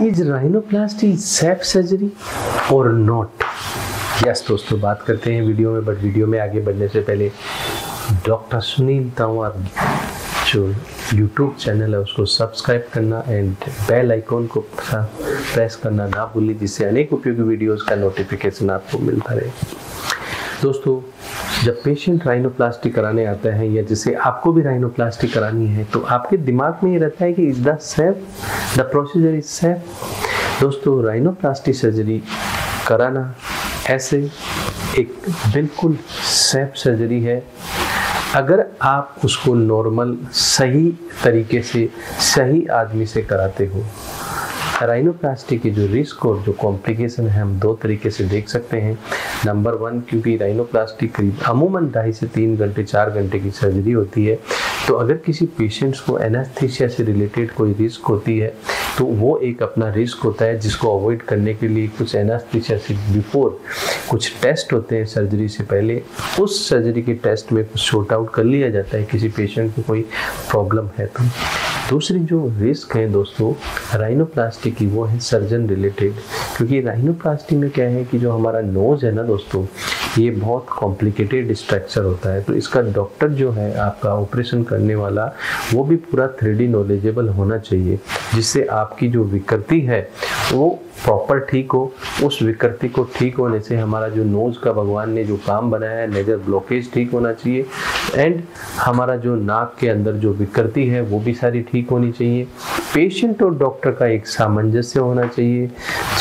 Is rhinoplasty safe surgery और not? Yes दोस्तों, बात करते हैं वीडियो में, बट वीडियो में आगे बढ़ने से पहले डॉक्टर सुनील तंवर जो यूट्यूब चैनल है उसको सब्सक्राइब करना एंड बेल आइकॉन को प्रेस करना ना भूलिए, जिससे अनेक उपयोगी वीडियोस का नोटिफिकेशन आपको मिलता रहे। दोस्तों, जब पेशेंट राइनोप्लास्टी कराने आता है या जैसे आपको भी राइनोप्लास्टी करानी है तो आपके दिमाग में ये रहता है कि is the safe, the procedure is safe. दोस्तों, राइनोप्लास्टी सर्जरी कराना ऐसे एक बिल्कुल सेफ सर्जरी है अगर आप उसको नॉर्मल सही तरीके से सही आदमी से कराते हो। राइनोप्लास्टी की जो रिस्क और जो कॉम्प्लिकेशन है हम दो तरीके से देख सकते हैं। नंबर 1, क्योंकि राइनोप्लास्टी करीब अमूमन 2.5 से 3 घंटे 4 घंटे की सर्जरी होती है, तो अगर किसी पेशेंट्स को एनेस्थीसिया से रिलेटेड कोई रिस्क होती है तो वो एक अपना रिस्क होता है जिसको अवॉइड करने के लिए कुछ एनेस्थीसिया से बिफोर कुछ टेस्ट होते हैं सर्जरी से पहले। उस सर्जरी के टेस्ट में कुछ शॉर्ट आउट कर लिया जाता है किसी पेशेंट को कोई प्रॉब्लम है तो। दूसरी जो रिस्क है दोस्तों राइनोप्लास्टी की, वो है सर्जन रिलेटेड, क्योंकि राइनोप्लास्टी में क्या है कि जो हमारा नोज है ना दोस्तों, ये बहुत कॉम्प्लिकेटेड स्ट्रक्चर होता है, तो इसका डॉक्टर जो है आपका ऑपरेशन करने वाला वो भी पूरा 3D नॉलेजेबल होना चाहिए, जिससे आपकी जो विकृति है वो प्रॉपर ठीक हो। उस विकृति को ठीक होने से हमारा जो नोज का भगवान ने जो काम बनाया है, नेजर ब्लॉकेज ठीक होना चाहिए एंड हमारा जो नाक के अंदर जो विकृति है वो भी सारी ठीक होनी चाहिए। पेशेंट और डॉक्टर का एक सामंजस्य होना चाहिए।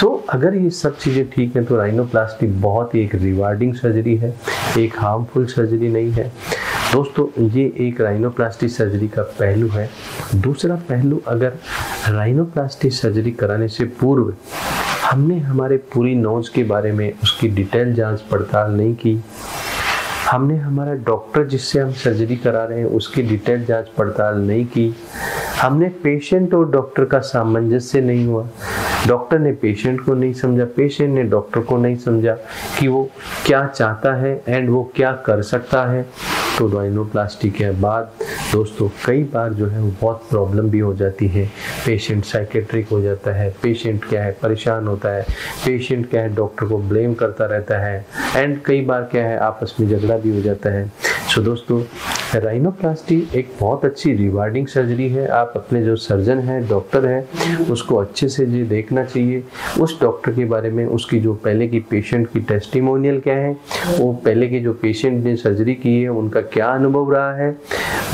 तो अगर ये सब चीज़ें ठीक हैं तो राइनोप्लास्टी बहुत ही एक रिवार्डिंग सर्जरी है, एक हार्मफुल सर्जरी नहीं है। दोस्तों, ये एक राइनोप्लास्टी सर्जरी का पहलू है। दूसरा पहलू, अगर राइनोप्लास्टी सर्जरी कराने से पूर्व हमने हमारे पूरी नोज के बारे में उसकी डिटेल जांच पड़ताल नहीं की, हमने हमारा डॉक्टर जिससे हम सर्जरी करा रहे हैं उसकी डिटेल जांच पड़ताल नहीं की, हमने पेशेंट और डॉक्टर का सामंजस्य नहीं हुआ, डॉक्टर ने पेशेंट को नहीं समझा, पेशेंट ने डॉक्टर को नहीं समझा कि वो क्या चाहता है एंड वो क्या कर सकता है, तो राइनोप्लास्टी के बाद दोस्तों कई बार जो है वो बहुत प्रॉब्लम भी हो जाती है। पेशेंट साइकेट्रिक हो जाता है, पेशेंट क्या है परेशान होता है, पेशेंट क्या है डॉक्टर को ब्लेम करता रहता है एंड कई बार क्या है आपस में झगड़ा भी हो जाता है। सो दोस्तों, राइनोप्लास्टी एक बहुत अच्छी रिवार्डिंग सर्जरी है। आप अपने जो सर्जन है, डॉक्टर है, उसको अच्छे से ये देखना चाहिए उस डॉक्टर के बारे में, उसकी जो पहले की पेशेंट की टेस्टिमोनियल क्या है, वो पहले के जो पेशेंट ने सर्जरी की है उनका क्या अनुभव रहा है,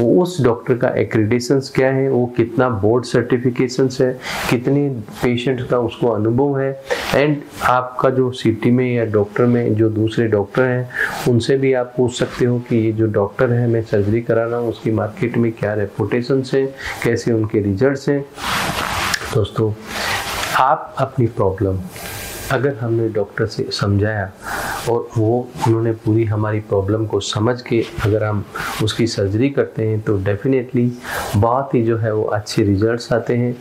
वो उस डॉक्टर का एक्रेडिटेशंस क्या है, वो कितना बोर्ड सर्टिफिकेशंस है, कितने पेशेंट का उसको अनुभव है एंड आपका जो सिटी में या डॉक्टर में जो दूसरे डॉक्टर हैं उनसे भी आप पूछ सकते हो कि ये जो डॉक्टर है मैं सर्जरी करा रहा हूँ उसकी मार्केट में क्या रेपुटेशंस हैं, कैसे उनके रिजल्ट्स हैं। दोस्तों, आप अपनी प्रॉब्लम अगर हमने डॉक्टर से समझाया और उन्होंने पूरी हमारी प्रॉब्लम को समझ के अगर हम उसकी सर्जरी करते हैं तो डेफिनेटली बहुत ही जो है वो अच्छे रिजल्ट्स आते हैं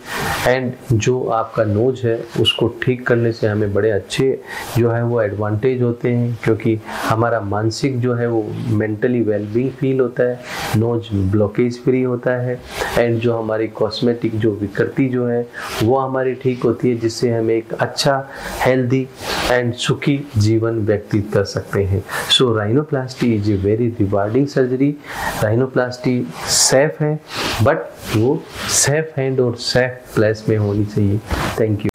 एंड जो आपका नोज है उसको ठीक करने से हमें बड़े अच्छे जो है वो एडवांटेज होते हैं, क्योंकि हमारा मानसिक जो है वो मेंटली वेलबींग फील होता है, नोज ब्लॉकेज फ्री होता है एंड जो हमारी कॉस्मेटिक जो विकृति जो है वो हमारी ठीक होती है, जिससे हम एक अच्छा हेल्दी एंड सुखी जीवन व्यतीत कर सकते हैं। So rhinoplasty is a very rewarding surgery. Rhinoplasty safe है, बट वो सेफ हैंड और सेफ प्लेस में होनी चाहिए। Thank you.